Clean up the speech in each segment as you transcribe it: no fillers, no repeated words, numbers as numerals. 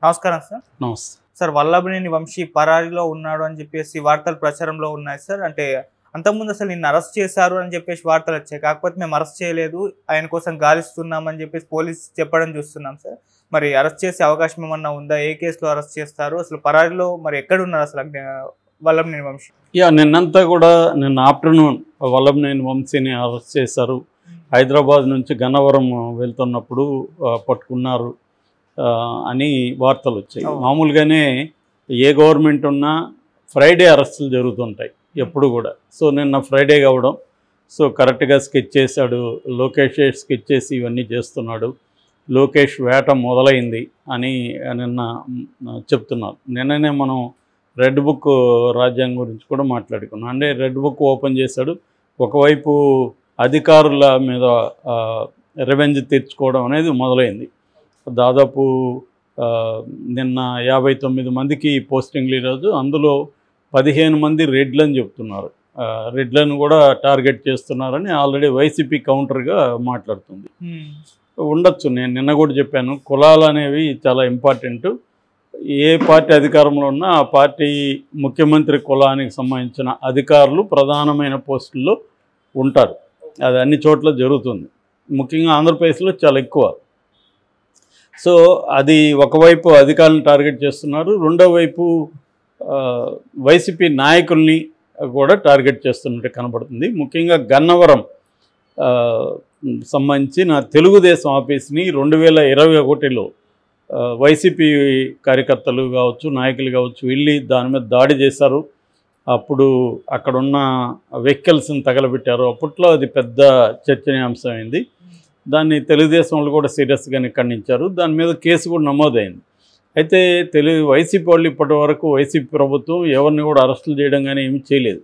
నమస్కారం సార్. నమస్తే సార్ వల్లభనేని వంశీ పరారీలో ఉన్నాడు అని చెప్పేసి వార్తలు ప్రచారంలో ఉన్నాయి సార్. అంటే అంతకుముందు అసలు నిన్ను అరెస్ట్ చేశారు అని చెప్పేసి వార్తలు వచ్చాయి. కాకపోతే మేము అరెస్ట్ చేయలేదు, ఆయన కోసం గాలిస్తున్నామని చెప్పేసి పోలీస్ చెప్పడం చూస్తున్నాం సార్. మరి అరెస్ట్ చేసే అవకాశం ఏమన్నా ఉందా? ఏ కేసులో అరెస్ట్ చేస్తారు? అసలు పరారీలో మరి ఎక్కడ ఉన్నారు అసలు వల్లభనేని వంశీ? నిన్నంతా కూడా నిన్న ఆఫ్టర్నూన్ వల్లభనేని వంశీని అరెస్ట్ చేశారు. హైదరాబాద్ నుంచి గన్నవరం వెళ్తున్నప్పుడు పట్టుకున్నారు అని వార్తలు వచ్చాయి. మామూలుగానే ఏ గవర్నమెంట్ ఉన్నా ఫ్రైడే అరెస్టులు జరుగుతుంటాయి ఎప్పుడు కూడా. సో నిన్న ఫ్రైడే కావడం, సో కరెక్ట్గా స్కెచ్ చేశాడు. లోకేష్ స్కెచ్ చేసి ఇవన్నీ చేస్తున్నాడు, లోకేష్ వేట మొదలైంది అని నిన్న చెప్తున్నారు. నిన్ననే మనం రెడ్ బుక్ రాజ్యాంగం గురించి కూడా మాట్లాడుకున్నాం. అంటే రెడ్ బుక్ ఓపెన్ చేశాడు. ఒకవైపు అధికారుల మీద రివెంజ్ తీర్చుకోవడం అనేది మొదలైంది. దాదాపు నిన్న 59 మందికి పోస్టింగ్లు ఈరోజు, అందులో 15 మంది రెడ్లని చెప్తున్నారు. రెడ్లను కూడా టార్గెట్ చేస్తున్నారని ఆల్రెడీ వైసీపీ కౌంటర్గా మాట్లాడుతుంది. ఉండొచ్చు, నేను నిన్న కూడా చెప్పాను, కులాలు అనేవి చాలా ఇంపార్టెంట్. ఏ పార్టీ అధికారంలో ఉన్నా ఆ పార్టీ ముఖ్యమంత్రి కులానికి సంబంధించిన అధికారులు ప్రధానమైన పోస్టుల్లో ఉంటారు. అది అన్ని చోట్ల జరుగుతుంది, ముఖ్యంగా ఆంధ్రప్రదేశ్లో చాలా ఎక్కువ. సో అది ఒకవైపు అధికారులను టార్గెట్ చేస్తున్నారు, రెండో వైపు వైసీపీ నాయకుల్ని కూడా టార్గెట్ చేస్తున్నట్టు కనబడుతుంది. ముఖ్యంగా గన్నవరం సంబంధించిన తెలుగుదేశం ఆఫీస్ని 2021లో వైసీపీ కార్యకర్తలు కావచ్చు, నాయకులు కావచ్చు వెళ్ళి దాని మీద దాడి చేశారు. అప్పుడు అక్కడున్న వెహికల్స్ని తగలబెట్టారు. అప్పట్లో అది పెద్ద చర్చనీయాంశమైంది. దాన్ని తెలుగుదేశం వాళ్ళు కూడా సీరియస్గానే ఖండించారు. దాని మీద కేసు కూడా నమోదైంది. అయితే వైసీపీ వాళ్ళు ఇప్పటి వరకు, వైసీపీ ప్రభుత్వం ఎవరిని కూడా అరెస్టులు చేయడం కానీ ఏమీ చేయలేదు.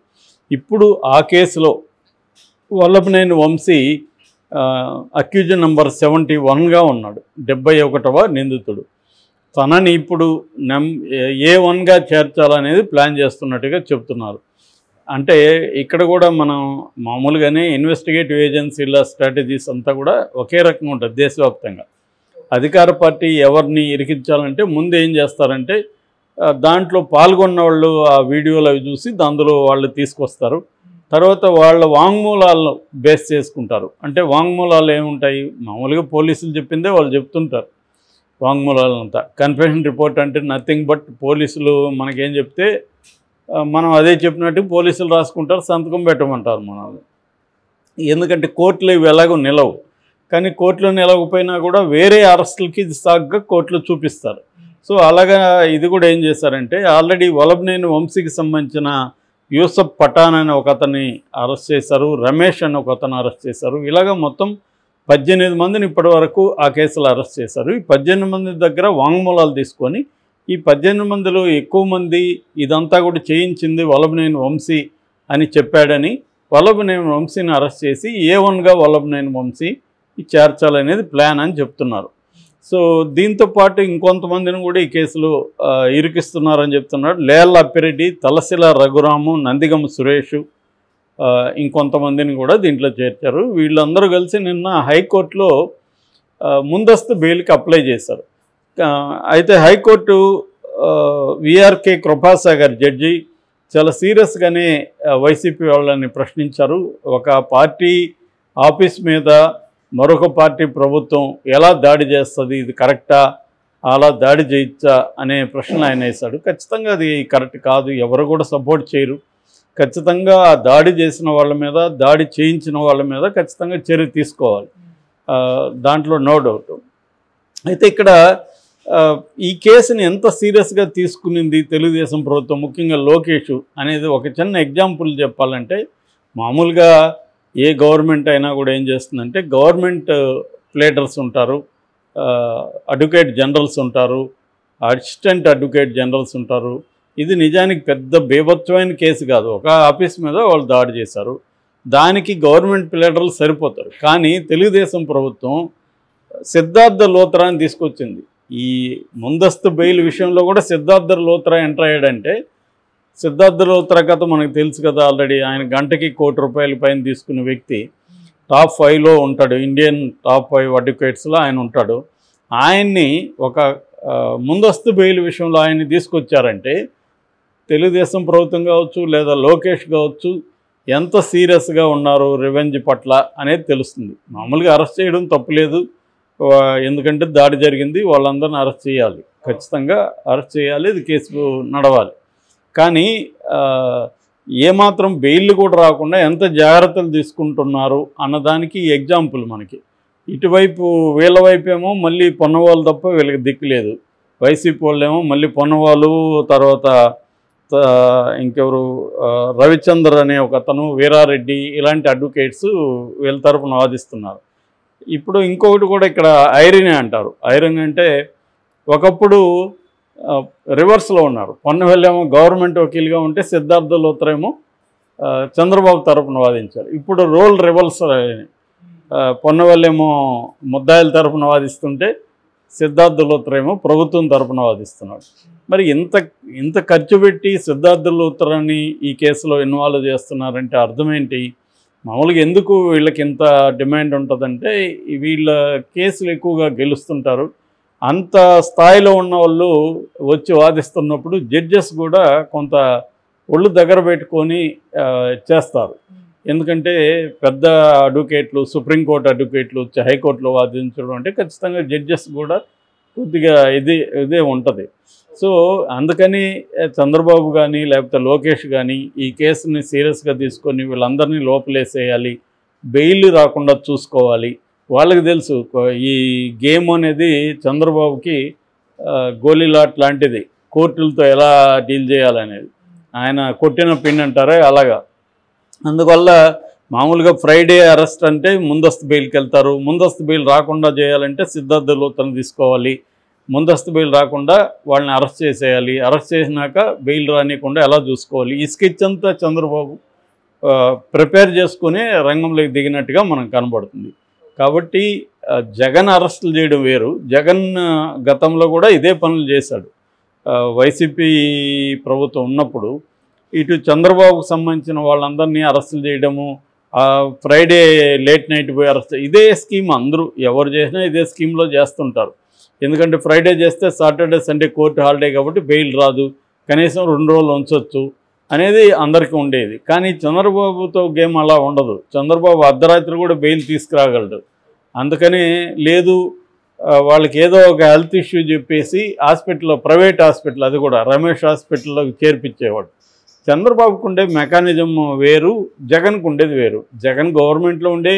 ఇప్పుడు ఆ కేసులో వల్లభనేని వంశీ అక్యూజన్ నెంబర్ 71గా ఉన్నాడు, 71వ నిందితుడు. తనని ఇప్పుడు A1గా చేర్చాలనేది ప్లాన్ చేస్తున్నట్టుగా చెప్తున్నారు. అంటే ఇక్కడ కూడా మనం మామూలుగానే ఇన్వెస్టిగేటివ్ ఏజెన్సీల స్ట్రాటజీస్ అంతా కూడా ఒకే రకంగా ఉంటుంది దేశవ్యాప్తంగా. అధికార పార్టీ ఎవరిని ఇరికించాలంటే ముందు ఏం చేస్తారంటే దాంట్లో పాల్గొన్న వాళ్ళు ఆ వీడియోలు అవి చూసి అందులో వాళ్ళు తీసుకొస్తారు. తర్వాత వాళ్ళ వాంగ్మూలాలను బేస్ చేసుకుంటారు. అంటే వాంగ్మూలాలు ఏముంటాయి, మామూలుగా పోలీసులు చెప్పిందే వాళ్ళు చెప్తుంటారు. వాంగ్మూలాలంతా కన్ఫెషన్ రిపోర్ట్ అంటే నథింగ్ బట్ పోలీసులు మనకేం చెప్తే మనం అదే చెప్పినట్టు పోలీసులు రాసుకుంటారు, సంతకం పెట్టమంటారు మనల్ని. ఎందుకంటే కోర్టులో ఇవి ఎలాగో నిలవు, కానీ కోర్టులో నిలవకపోయినా కూడా వేరే అరెస్టులకి ఇది సాగ్గా కోర్టులో చూపిస్తారు. సో అలాగా ఇది కూడా ఏం చేశారంటే ఆల్రెడీ వల్లభనేని వంశీకి సంబంధించిన యూసఫ్ పఠాన్ అనే ఒక అతన్ని అరెస్ట్ చేశారు, రమేష్ అని ఒక అతను అరెస్ట్ చేశారు. ఇలాగ మొత్తం 18 మందిని ఇప్పటి వరకు ఆ కేసులో అరెస్ట్ చేశారు. ఈ 18 మంది దగ్గర వాంగ్మూలాలు తీసుకొని ఈ 18 మందిలో ఎక్కువ మంది ఇదంతా కూడా చేయించింది వల్లభనేని వంశీ అని చెప్పాడని వల్లభనేని వంశీని అరెస్ట్ చేసి A1గా వల్లభనేని వంశీ చేర్చాలనేది ప్లాన్ అని చెప్తున్నారు. సో దీంతోపాటు ఇంకొంతమందిని కూడా ఈ కేసులో ఇరికిస్తున్నారని చెప్తున్నాడు. లేళ్ల అప్పిరెడ్డి, తలశిల రఘురాము, నందిగమ సురేష్, ఇంకొంతమందిని కూడా దీంట్లో చేర్చారు. వీళ్ళందరూ కలిసి నిన్న హైకోర్టులో ముందస్తు బెయిల్కి అప్లై చేశారు. అయితే హైకోర్టు విఆర్కే కృపాసాగర్ జడ్జి చాలా సీరియస్గానే వైసీపీ వాళ్ళని ప్రశ్నించారు. ఒక పార్టీ ఆఫీస్ మీద మరొక పార్టీ ప్రభుత్వం ఎలా దాడి చేస్తుంది, ఇది కరెక్టా, అలా దాడి చేయొచ్చా అనే ప్రశ్న ఆయన వేశాడు. ఖచ్చితంగా అది కరెక్ట్ కాదు, ఎవరు కూడా సపోర్ట్ చేయరు. ఖచ్చితంగా ఆ దాడి చేసిన వాళ్ళ మీద, దాడి చేయించిన వాళ్ళ మీద ఖచ్చితంగా చర్య తీసుకోవాలి, దాంట్లో నో డౌట్. అయితే ఇక్కడ ఈ కేసుని ఎంత సీరియస్గా తీసుకునింది తెలుగుదేశం ప్రభుత్వం, ముఖ్యంగా లోకేష్ అనేది ఒక చిన్న ఎగ్జాంపుల్ చెప్పాలంటే, మామూలుగా ఏ గవర్నమెంట్ అయినా కూడా ఏం చేస్తుందంటే గవర్నమెంట్ ప్లేడర్స్ ఉంటారు, అడ్వకేట్ జనరల్స్ ఉంటారు, అసిస్టెంట్ అడ్వకేట్ జనరల్స్ ఉంటారు. ఇది నిజానికి పెద్ద బీభత్సమైన కేసు కాదు, ఒక ఆఫీస్ మీద వాళ్ళు దాడి చేశారు, దానికి గవర్నమెంట్ ప్లేడర్లు సరిపోతారు. కానీ తెలుగుదేశం ప్రభుత్వం సిద్ధార్థ లోత్రాని తీసుకొచ్చింది. ఈ ముందస్తు బెయిల్ విషయంలో కూడా సిద్ధార్థ లోత్రా ఎంటర్ అయ్యాడంటే, సిద్ధార్థ లోత్రా కథ మనకు తెలుసు కదా ఆల్రెడీ. ఆయన గంటకి ₹1 కోటి పైన తీసుకునే వ్యక్తి, టాప్ 5లో ఉంటాడు, ఇండియన్ టాప్ 5 అడ్వకేట్స్లో ఆయన ఉంటాడు. ఆయన్ని ఒక ముందస్తు బెయిల్ విషయంలో ఆయన్ని తీసుకొచ్చారంటే తెలుగుదేశం ప్రభుత్వం కావచ్చు లేదా లోకేష్ కావచ్చు ఎంత సీరియస్గా ఉన్నారు రివెంజ్ పట్ల అనేది తెలుస్తుంది. మామూలుగా అరెస్ట్ చేయడం తప్పులేదు, ఎందుకంటే దాడి జరిగింది, వాళ్ళందరిని అరెస్ట్ చేయాలి, ఖచ్చితంగా అరెస్ట్ చేయాలి, ఇది కేసు నడవాలి. కానీ ఏమాత్రం బెయిల్ కూడా రాకుండా ఎంత జాగ్రత్తలు తీసుకుంటున్నారు అన్నదానికి ఎగ్జాంపుల్ మనకి. ఇటువైపు వీళ్ళ వైపేమో మళ్ళీ పొన్నవాళ్ళు తప్ప వీళ్ళకి దిక్కు లేదు, వైసీపీ వాళ్ళేమో మళ్ళీ పొన్నవాళ్ళు, తర్వాత ఇంకెవరు రవిచంద్ర అనే ఒక అతను, వీరారెడ్డి, ఇలాంటి అడ్వకేట్స్ వీళ్ళ తరపున వాదిస్తున్నారు. ఇప్పుడు ఇంకొకటి కూడా ఇక్కడ ఐరన్ అంటారు. ఐరన్ అంటే ఒకప్పుడు రివర్స్లో ఉన్నారు. పొన్నవెల్లేమో గవర్నమెంట్ వకీల్గా ఉంటే సిద్ధార్థ లూత్రా ఏమో చంద్రబాబు తరపున వాదించారు. ఇప్పుడు రోల్ రివర్స్. పొన్నవెల్లేమో ముద్దాయిల తరపున వాదిస్తుంటే సిద్ధార్థ లూత్రా ఏమో ప్రభుత్వం తరపున వాదిస్తున్నాడు. మరి ఇంత ఖర్చు పెట్టి సిద్ధార్థ లూత్రాని ఈ కేసులో ఇన్వాల్వ్ చేస్తున్నారంటే అర్థమేంటి? మామూలుగా ఎందుకు వీళ్ళకి ఇంత డిమాండ్ ఉంటుందంటే వీళ్ళ కేసులు ఎక్కువగా గెలుస్తుంటారు. అంత స్థాయిలో ఉన్న వాళ్ళు వచ్చి వాదిస్తున్నప్పుడు జడ్జెస్ కూడా కొంత ఒళ్ళు దగ్గర పెట్టుకొని చేస్తారు. ఎందుకంటే పెద్ద అడ్వకేట్లు, సుప్రీంకోర్టు అడ్వకేట్లు వచ్చి హైకోర్టులో వాదించడం అంటే ఖచ్చితంగా జడ్జెస్ కూడా కొద్దిగా ఇదే ఉంటుంది. సో అందుకని చంద్రబాబు కానీ లేకపోతే లోకేష్ కానీ ఈ కేసుని సీరియస్గా తీసుకొని వీళ్ళందరినీ లోపలేసేయాలి, బెయిల్ రాకుండా చూసుకోవాలి. వాళ్ళకి తెలుసు ఈ గేమ్ అనేది చంద్రబాబుకి గోలీలాట్ లాంటిది, కోర్టులతో ఎలా డీల్ చేయాలనేది. ఆయన కొట్టిన పిన్ అంటారే అలాగా. అందువల్ల మామూలుగా ఫ్రైడే అరెస్ట్ అంటే ముందస్తు బెయిల్కి వెళ్తారు. ముందస్తు బెయిల్ రాకుండా చేయాలంటే సిద్ధార్థ లూత్రాని తీసుకోవాలి, ముందస్తు బెయిల్ రాకుండా వాళ్ళని అరెస్ట్ చేసేయాలి, అరెస్ట్ చేసినాక బెయిల్ రానియకుండా ఎలా చూసుకోవాలి. ఈ స్కెచ్ అంతా చంద్రబాబు ప్రిపేర్ చేసుకుని రంగంలోకి దిగినట్టుగా మనకు కనబడుతుంది. కాబట్టి జగన్ అరెస్టులు చేయడం వేరు. జగన్ గతంలో కూడా ఇదే పనులు చేశాడు. వైసీపీ ప్రభుత్వం ఉన్నప్పుడు ఇటు చంద్రబాబుకు సంబంధించిన వాళ్ళందరినీ అరెస్టులు చేయడము, ఫ్రైడే లేట్ నైట్ పోయి అరెస్ట్, ఇదే స్కీమ్ అందరూ ఎవరు చేసినా ఇదే స్కీమ్లో చేస్తుంటారు. ఎందుకంటే ఫ్రైడే చేస్తే సాటర్డే సండే కోర్టు హాలిడే కాబట్టి బెయిల్ రాదు, కనీసం 2 రోజులు ఉంచవచ్చు అనేది అందరికీ ఉండేది. కానీ చంద్రబాబుతో గేమ్ అలా ఉండదు. చంద్రబాబు అర్ధరాత్రి కూడా బెయిల్ తీసుకురాగలడు. అందుకని లేదు, వాళ్ళకి ఏదో ఒక హెల్త్ ఇష్యూ చెప్పేసి హాస్పిటల్లో, ప్రైవేట్ హాస్పిటల్, అది కూడా రమేష్ హాస్పిటల్లో చేర్పించేవాడు. చంద్రబాబుకు ఉండే మెకానిజం వేరు, జగన్కు ఉండేది వేరు. జగన్ గవర్నమెంట్లో ఉండే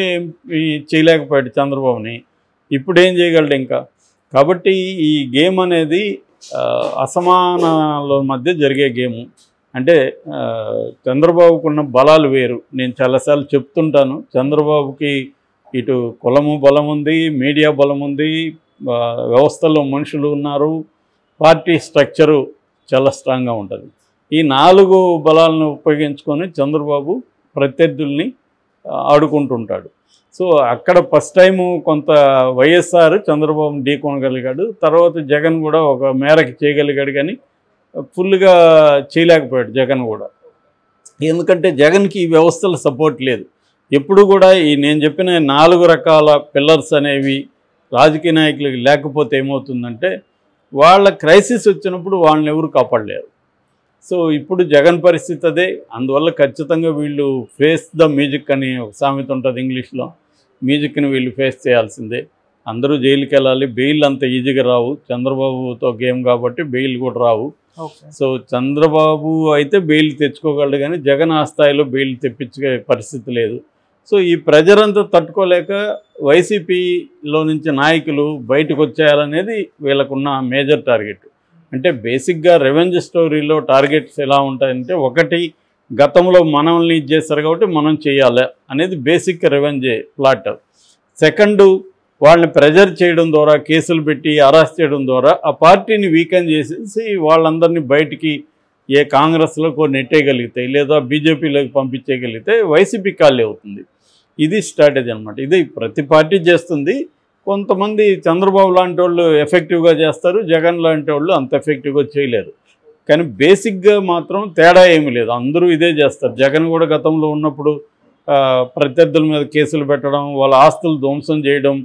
చేయలేకపోయాడు చంద్రబాబుని, ఇప్పుడు ఏం చేయగలడు ఇంకా. కాబట్టి ఈ గేమ్ అనేది అసమానాల మధ్య జరిగే గేము. అంటే చంద్రబాబుకున్న బలాలు వేరు. నేను చాలాసార్లు చెప్తుంటాను, చంద్రబాబుకి ఇటు కులము బలం ఉంది, మీడియా బలం ఉంది, వ్యవస్థలో మనుషులు ఉన్నారు, పార్టీ స్ట్రక్చరు చాలా స్ట్రాంగ్గా ఉంటుంది. ఈ 4 బలాలను ఉపయోగించుకొని చంద్రబాబు ప్రత్యర్థుల్ని ఆడుకుంటుంటాడు. సో అక్కడ ఫస్ట్ టైము కొంత వైఎస్ఆర్ చంద్రబాబుని ఢీకొనగలిగాడు, తర్వాత జగన్ కూడా ఒక మేరకు చేయగలిగాడు, కానీ ఫుల్గా చేయలేకపోయాడు జగన్ కూడా. ఎందుకంటే జగన్కి ఈ వ్యవస్థల సపోర్ట్ లేదు. ఎప్పుడు కూడా ఈ నేను చెప్పిన 4 రకాల పిల్లర్స్ అనేవి రాజకీయ నాయకులకి లేకపోతే ఏమవుతుందంటే వాళ్ళ క్రైసిస్ వచ్చినప్పుడు వాళ్ళని ఎవరు కాపాడలేరు. సో ఇప్పుడు జగన్ పరిస్థితి అదే. అందువల్ల ఖచ్చితంగా వీళ్ళు ఫేస్ ద మ్యూజిక్ అని ఒక సామెత ఉంటుంది ఇంగ్లీష్లో. మ్యూజిక్ని వీళ్ళు ఫేస్ చేయాల్సిందే. అందరూ జైలుకి వెళ్ళాలి, బెయిల్ అంత ఈజీగా రావు. చంద్రబాబుతో గేమ్ కాబట్టి బెయిల్ కూడా రావు. సో చంద్రబాబు అయితే బెయిల్ తెచ్చుకోగలడు, కానీ జగన్ ఆ స్థాయిలో బెయిల్ తెప్పించే పరిస్థితి లేదు. సో ఈ ప్రెజర్ అంతా తట్టుకోలేక వైసీపీలో నుంచి నాయకులు బయటకు వచ్చేయాలనేది వీళ్ళకున్న మేజర్ టార్గెట్. అంటే బేసిక్గా రెవెంజ్ స్టోరీలో టార్గెట్స్ ఎలా ఉంటాయంటే, ఒకటి గతంలో మనల్ని చేస్తారు కాబట్టి మనం చేయాలి అనేది బేసిక్ రెవెంజ్ ప్లాట్. సెకండు వాళ్ళని ప్రెజర్ చేయడం ద్వారా, కేసులు పెట్టి అరెస్ట్ చేయడం ద్వారా ఆ పార్టీని వీకెన్ చేసేసి వాళ్ళందరినీ బయటికి ఏ కాంగ్రెస్లోకి నెట్టేయగలిగితే లేదా బీజేపీలోకి పంపించేయగలిగితే వైసీపీ ఖాళీ అవుతుంది. ఇది స్ట్రాటజీ అనమాట. ఇది ప్రతి పార్టీ చేస్తుంది. కొంతమంది చంద్రబాబు లాంటి వాళ్ళు ఎఫెక్టివ్గా చేస్తారు, జగన్ లాంటి వాళ్ళు అంత ఎఫెక్టివ్గా చేయలేరు. కానీ బేసిక్గా మాత్రం తేడా ఏమీ లేదు, అందరూ ఇదే చేస్తారు. జగన్ కూడా గతంలో ఉన్నప్పుడు ప్రత్యర్థుల మీద కేసులు పెట్టడం, వాళ్ళ ఆస్తులు ధ్వంసం చేయడం,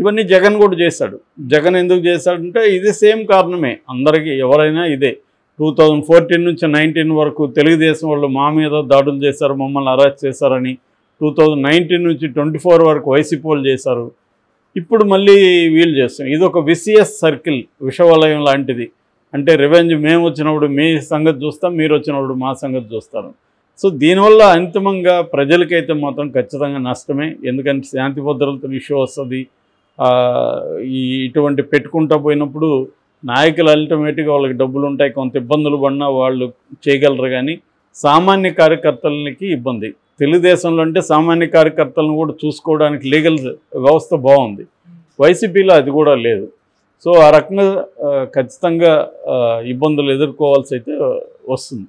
ఇవన్నీ జగన్ కూడా చేశాడు. జగన్ ఎందుకు చేశాడంటే ఇది సేమ్ కారణమే, అందరికీ ఎవరైనా ఇదే. 2014 నుంచి 19 వరకు తెలుగుదేశం వాళ్ళు మా మీద దాడులు చేశారు, మమ్మల్ని అరెస్ట్ చేశారని. 2019 నుంచి 24 వరకు వైసీపీ వాళ్ళు చేశారు. ఇప్పుడు మళ్ళీ వీళ్ళు చేస్తాం. ఇది ఒక విసియస్ సర్కిల్, విషవలయం లాంటిది. అంటే రివెంజ్, మేము వచ్చినప్పుడు మీ సంగతి చూస్తాం, మీరు వచ్చినప్పుడు మా సంగతి చూస్తారు. సో దీనివల్ల అంతిమంగా ప్రజలకైతే మాత్రం ఖచ్చితంగా నష్టమే. ఎందుకంటే శాంతి భద్రతల ఇష్యూ వస్తుంది. ఇటువంటి పెట్టుకుంటూ పోయినప్పుడు నాయకులు అల్టిమేట్గా వాళ్ళకి డబ్బులు ఉంటాయి, కొంత ఇబ్బందులు పడినా వాళ్ళు చేయగలరు. కానీ సామాన్య కార్యకర్తలకి ఇబ్బంది. తెలుగుదేశంలో అంటే సామాన్య కార్యకర్తలను కూడా చూసుకోవడానికి లీగల్ వ్యవస్థ బాగుంది, వైసీపీలో అది కూడా లేదు. సో ఆ రకంగా ఖచ్చితంగా ఇబ్బందులు ఎదుర్కోవాల్సి అయితే వస్తుంది.